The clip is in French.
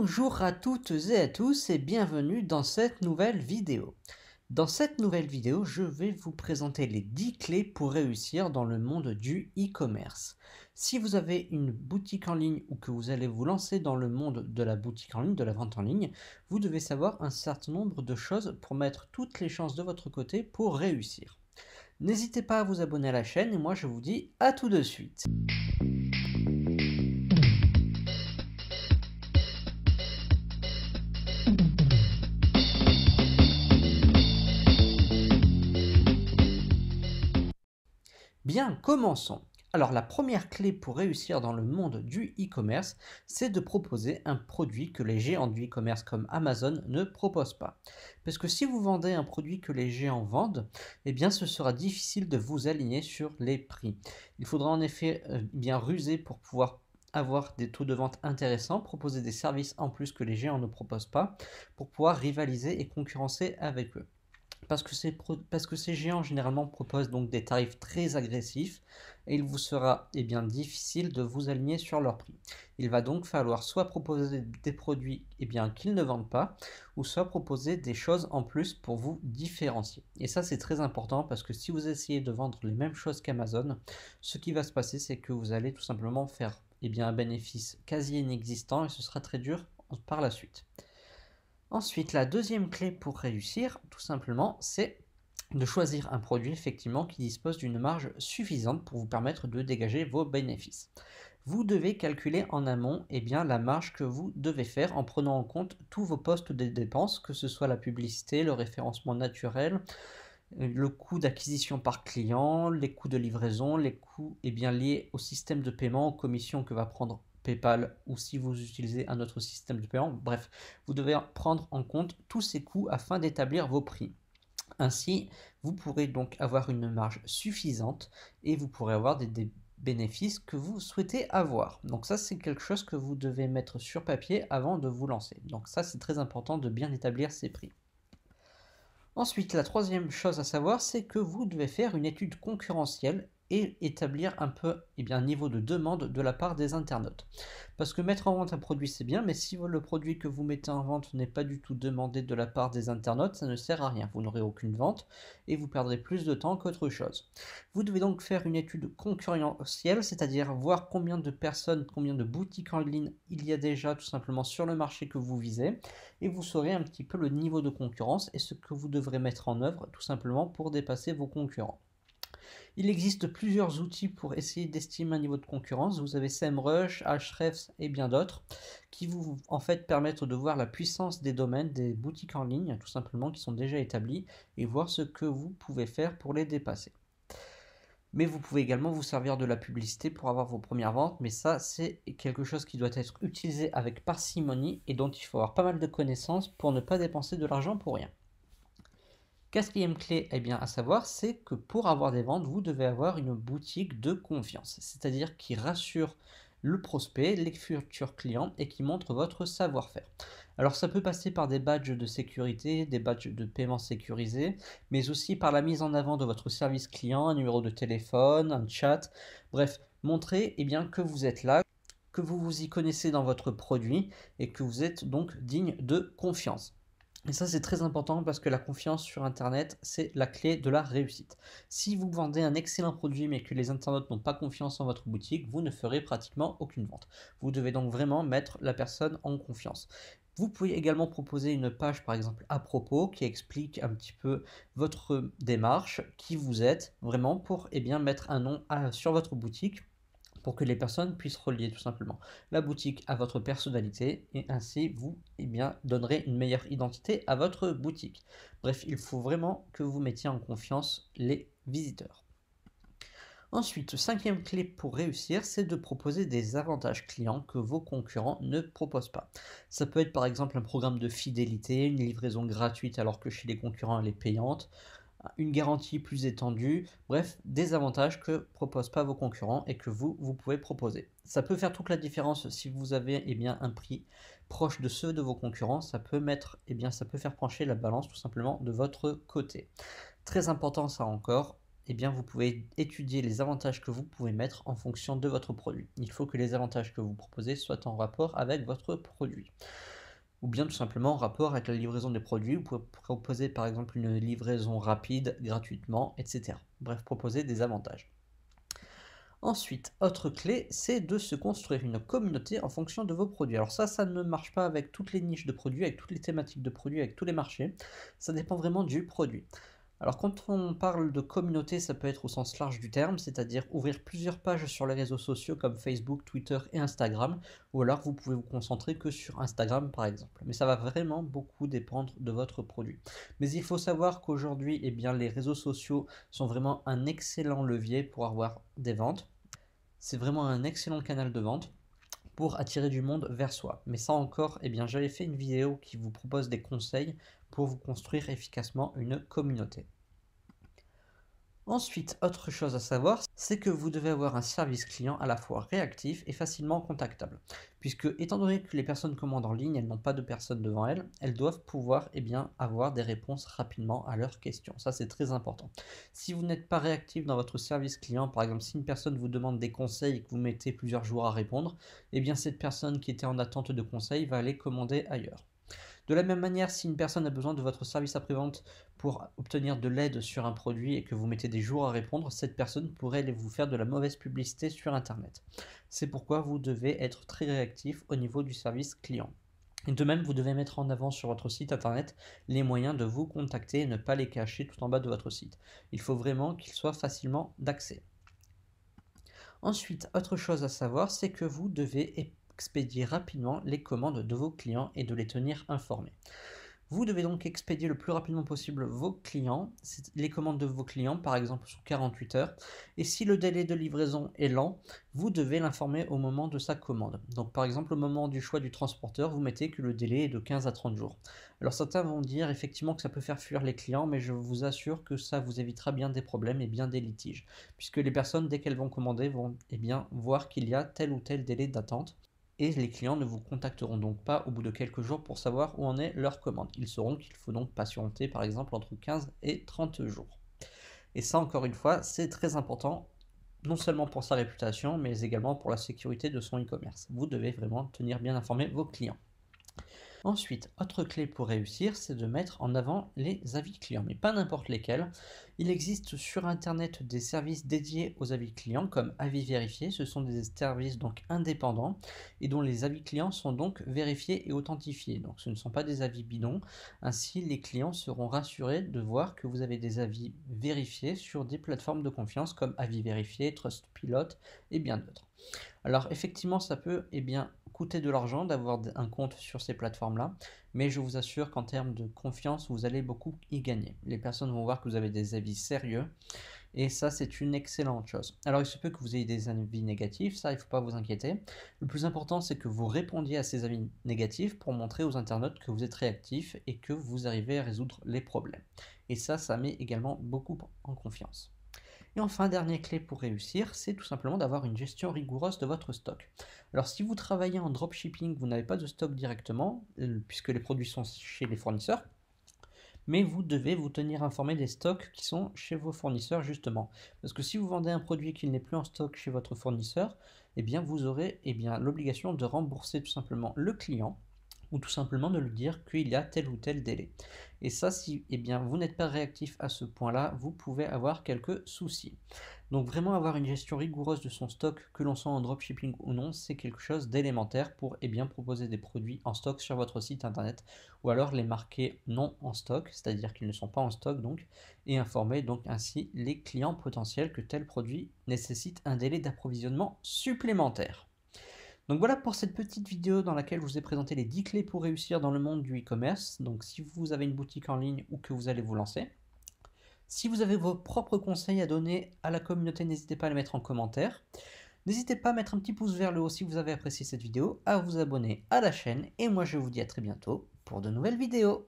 Bonjour à toutes et à tous et bienvenue dans cette nouvelle vidéo. Dans cette nouvelle vidéo, je vais vous présenter les 10 clés pour réussir dans le monde du e-commerce. Si vous avez une boutique en ligne ou que vous allez vous lancer dans le monde de la boutique en ligne, de la vente en ligne, vous devez savoir un certain nombre de choses pour mettre toutes les chances de votre côté pour réussir. N'hésitez pas à vous abonner à la chaîne et moi je vous dis à tout de suite. Bien, commençons. Alors la première clé pour réussir dans le monde du e-commerce, c'est de proposer un produit que les géants du e-commerce comme Amazon ne proposent pas. Parce que si vous vendez un produit que les géants vendent, eh bien ce sera difficile de vous aligner sur les prix. Il faudra en effet bien ruser pour pouvoir avoir des taux de vente intéressants, proposer des services en plus que les géants ne proposent pas, pour pouvoir rivaliser et concurrencer avec eux. Parce que ces géants généralement proposent donc des tarifs très agressifs et il vous sera difficile de vous aligner sur leur prix. Il va donc falloir soit proposer des produits qu'ils ne vendent pas, ou soit proposer des choses en plus pour vous différencier. Et ça c'est très important parce que si vous essayez de vendre les mêmes choses qu'Amazon, ce qui va se passer c'est que vous allez tout simplement faire un bénéfice quasi inexistant et ce sera très dur par la suite. Ensuite, la deuxième clé pour réussir, tout simplement, c'est de choisir un produit effectivement qui dispose d'une marge suffisante pour vous permettre de dégager vos bénéfices. Vous devez calculer en amont la marge que vous devez faire en prenant en compte tous vos postes de dépenses, que ce soit la publicité, le référencement naturel, le coût d'acquisition par client, les coûts de livraison, les coûts liés au système de paiement, aux commissions que va prendre PayPal ou si vous utilisez un autre système de paiement. Bref, vous devez prendre en compte tous ces coûts afin d'établir vos prix. Ainsi, vous pourrez donc avoir une marge suffisante et vous pourrez avoir des bénéfices que vous souhaitez avoir. Donc ça, c'est quelque chose que vous devez mettre sur papier avant de vous lancer. Donc ça, c'est très important de bien établir ces prix. Ensuite, la troisième chose à savoir, c'est que vous devez faire une étude concurrentielle et établir un peu un niveau de demande de la part des internautes. Parce que mettre en vente un produit c'est bien, mais si le produit que vous mettez en vente n'est pas du tout demandé de la part des internautes, ça ne sert à rien. Vous n'aurez aucune vente et vous perdrez plus de temps qu'autre chose. Vous devez donc faire une étude concurrentielle, c'est-à-dire voir combien de personnes, combien de boutiques en ligne il y a déjà tout simplement sur le marché que vous visez, et vous saurez un petit peu le niveau de concurrence et ce que vous devrez mettre en œuvre tout simplement pour dépasser vos concurrents. Il existe plusieurs outils pour essayer d'estimer un niveau de concurrence. Vous avez SEMrush, Ahrefs et bien d'autres qui vous permettent de voir la puissance des domaines, des boutiques en ligne tout simplement qui sont déjà établis et voir ce que vous pouvez faire pour les dépasser. Mais vous pouvez également vous servir de la publicité pour avoir vos premières ventes, mais ça c'est quelque chose qui doit être utilisé avec parcimonie et dont il faut avoir pas mal de connaissances pour ne pas dépenser de l'argent pour rien. Quatrième clé à savoir, c'est que pour avoir des ventes, vous devez avoir une boutique de confiance, c'est-à-dire qui rassure le prospect, les futurs clients et qui montre votre savoir-faire. Alors ça peut passer par des badges de sécurité, des badges de paiement sécurisés, mais aussi par la mise en avant de votre service client, un numéro de téléphone, un chat, bref, montrer que vous êtes là, que vous vous y connaissez dans votre produit et que vous êtes donc digne de confiance. Et ça, c'est très important parce que la confiance sur Internet, c'est la clé de la réussite. Si vous vendez un excellent produit mais que les internautes n'ont pas confiance en votre boutique, vous ne ferez pratiquement aucune vente. Vous devez donc vraiment mettre la personne en confiance. Vous pouvez également proposer une page par exemple à propos qui explique un petit peu votre démarche, qui vous êtes vraiment pour mettre un nom sur votre boutique pour que les personnes puissent relier tout simplement la boutique à votre personnalité et ainsi vous donnerez une meilleure identité à votre boutique. Bref, il faut vraiment que vous mettiez en confiance les visiteurs. Ensuite, cinquième clé pour réussir, c'est de proposer des avantages clients que vos concurrents ne proposent pas. Ça peut être par exemple un programme de fidélité, une livraison gratuite alors que chez les concurrents elle est payante, une garantie plus étendue, bref, des avantages que ne proposent pas vos concurrents et que vous pouvez proposer. Ça peut faire toute la différence si vous avez un prix proche de ceux de vos concurrents, ça peut ça peut faire pencher la balance tout simplement de votre côté. Très important ça encore, eh bien, vous pouvez étudier les avantages que vous pouvez mettre en fonction de votre produit. Il faut que les avantages que vous proposez soient en rapport avec votre produit. Ou bien tout simplement en rapport avec la livraison des produits. Vous pouvez proposer par exemple une livraison rapide, gratuitement, etc. Bref, proposer des avantages. Ensuite, autre clé, c'est de se construire une communauté en fonction de vos produits. Alors ça ne marche pas avec toutes les niches de produits, avec toutes les thématiques de produits, avec tous les marchés. Ça dépend vraiment du produit. Alors quand on parle de communauté, ça peut être au sens large du terme, c'est-à-dire ouvrir plusieurs pages sur les réseaux sociaux comme Facebook, Twitter et Instagram, ou alors vous pouvez vous concentrer que sur Instagram par exemple. Mais ça va vraiment beaucoup dépendre de votre produit. Mais il faut savoir qu'aujourd'hui, eh bien, les réseaux sociaux sont vraiment un excellent levier pour avoir des ventes. C'est vraiment un excellent canal de vente pour attirer du monde vers soi. Mais ça encore, eh bien, j'avais fait une vidéo qui vous propose des conseils pour vous construire efficacement une communauté. Ensuite, autre chose à savoir, c'est que vous devez avoir un service client à la fois réactif et facilement contactable. Puisque, étant donné que les personnes commandent en ligne, elles n'ont pas de personne devant elles, elles doivent pouvoir bien, avoir des réponses rapidement à leurs questions. Ça, c'est très important. Si vous n'êtes pas réactif dans votre service client, par exemple, si une personne vous demande des conseils et que vous mettez plusieurs jours à répondre, eh bien, cette personne qui était en attente de conseils va aller commander ailleurs. De la même manière, si une personne a besoin de votre service après-vente pour obtenir de l'aide sur un produit et que vous mettez des jours à répondre, cette personne pourrait vous faire de la mauvaise publicité sur Internet. C'est pourquoi vous devez être très réactif au niveau du service client. Et de même, vous devez mettre en avant sur votre site internet les moyens de vous contacter et ne pas les cacher tout en bas de votre site. Il faut vraiment qu'ils soient facilement d'accès. Ensuite, autre chose à savoir, c'est que vous devez expédier rapidement les commandes de vos clients et de les tenir informés. Vous devez donc expédier le plus rapidement possible vos clients, les commandes de vos clients, par exemple sous 48 heures. Et si le délai de livraison est lent, vous devez l'informer au moment de sa commande. Donc par exemple, au moment du choix du transporteur, vous mettez que le délai est de 15 à 30 jours. Alors certains vont dire effectivement que ça peut faire fuir les clients, mais je vous assure que ça vous évitera bien des problèmes et bien des litiges. Puisque les personnes, dès qu'elles vont commander, vont voir qu'il y a tel ou tel délai d'attente. Et les clients ne vous contacteront donc pas au bout de quelques jours pour savoir où en est leur commande. Ils sauront qu'il faut donc patienter par exemple entre 15 et 30 jours. Et ça encore une fois, c'est très important, non seulement pour sa réputation, mais également pour la sécurité de son e-commerce. Vous devez vraiment tenir bien informé vos clients. Ensuite, autre clé pour réussir, c'est de mettre en avant les avis clients, mais pas n'importe lesquels. Il existe sur Internet des services dédiés aux avis clients comme Avis Vérifiés. Ce sont des services donc indépendants et dont les avis clients sont donc vérifiés et authentifiés. Donc ce ne sont pas des avis bidons. Ainsi, les clients seront rassurés de voir que vous avez des avis vérifiés sur des plateformes de confiance comme Avis Vérifiés, Trustpilot et bien d'autres. Alors effectivement, ça peut coûter de l'argent d'avoir un compte sur ces plateformes-là, mais je vous assure qu'en termes de confiance, vous allez beaucoup y gagner. Les personnes vont voir que vous avez des avis sérieux, et ça, c'est une excellente chose. Alors il se peut que vous ayez des avis négatifs, ça, il ne faut pas vous inquiéter. Le plus important, c'est que vous répondiez à ces avis négatifs pour montrer aux internautes que vous êtes réactif et que vous arrivez à résoudre les problèmes. Et ça met également beaucoup en confiance. Et enfin, dernière clé pour réussir, c'est tout simplement d'avoir une gestion rigoureuse de votre stock. Alors si vous travaillez en dropshipping, vous n'avez pas de stock directement, puisque les produits sont chez les fournisseurs, mais vous devez vous tenir informé des stocks qui sont chez vos fournisseurs justement. Parce que si vous vendez un produit qui n'est plus en stock chez votre fournisseur, eh bien vous aurez l'obligation de rembourser tout simplement le client, ou tout simplement de lui dire qu'il y a tel ou tel délai. Et ça, si vous n'êtes pas réactif à ce point-là, vous pouvez avoir quelques soucis. Donc vraiment avoir une gestion rigoureuse de son stock, que l'on soit en dropshipping ou non, c'est quelque chose d'élémentaire pour proposer des produits en stock sur votre site internet, ou alors les marquer non en stock, c'est-à-dire qu'ils ne sont pas en stock donc, et informer donc ainsi les clients potentiels que tel produit nécessite un délai d'approvisionnement supplémentaire. Donc voilà pour cette petite vidéo dans laquelle je vous ai présenté les 10 clés pour réussir dans le monde du e-commerce. Donc si vous avez une boutique en ligne ou que vous allez vous lancer. Si vous avez vos propres conseils à donner à la communauté, n'hésitez pas à les mettre en commentaire. N'hésitez pas à mettre un petit pouce vers le haut si vous avez apprécié cette vidéo, à vous abonner à la chaîne et moi je vous dis à très bientôt pour de nouvelles vidéos.